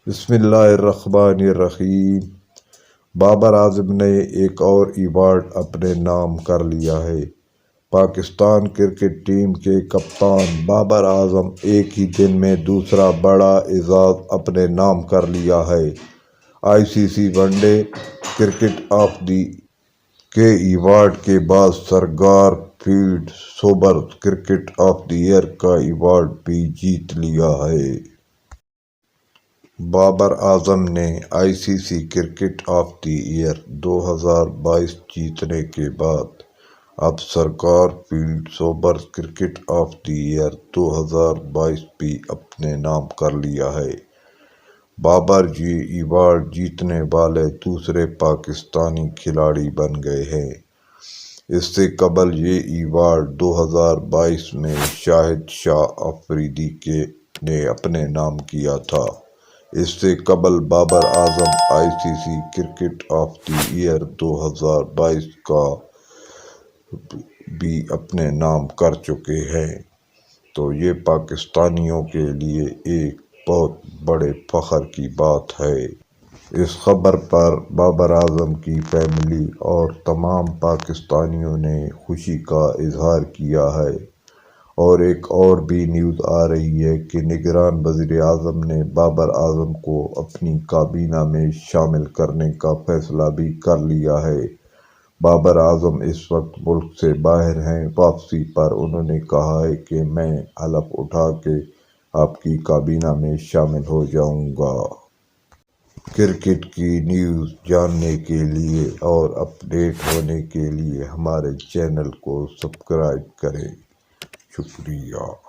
بسم اللہ الرحمن الرحیم۔ بابر اعظم نے ایک اور ایوارڈ اپنے نام کر لیا ہے۔ پاکستان کرکٹ ٹیم کے کپتان بابر اعظم ایک ہی دن میں دوسرا بڑا اعزاز اپنے نام کر لیا ہے۔ ICC one day cricket of the کے ایوارڈ کے بعد sir Garfield Sobers cricket of the year کا ایوارڈ بھی جیت لیا ہے۔ بابر اعظم نے ICC cricket of the year 2022 جیتنے کے بعد اب sir Garfield Sobers cricket of the year 2022 بھی اپنے نام کر لیا ہے۔ بابر یہ ایوارڈ جیتنے والے دوسرے پاکستانی کھلاڑی بن گئے ہیں۔ اس سے قبل یہ ایوارڈ 2022 میں شاہد شاہ آفریدی نے اپنے نام کیا تھا۔ اس سے قبل Babar Azam ICC cricket of the year 2022 کا بھی اپنے نام کر چکے ہیں، تو یہ پاکستانیوں کے لیے ایک بہت بڑے فخر کی بات ہے۔ اس خبر پر بابر اعظم کی فیملی اور تمام پاکستانیوں نے خوشی کا اظہار کیا ہے۔ اور ایک اور بھی نیوز آ رہی ہے کہ نگران وزیر اعظم نے بابر اعظم کو اپنی کابینہ میں شامل کرنے کا فیصلہ بھی کر لیا ہے۔ بابر اعظم اس وقت ملک سے باہر ہیں۔ واپسی پر انہوں نے کہا ہے کہ میں حلف اٹھا کے آپ کی کابینہ میں شامل ہو جاؤں گا۔ کرکٹ کی نیوز جاننے کے لیے اور اپڈیٹ ہونے کے لیے ہمارے چینل کو سبسکرائب کریں۔ شکریہ۔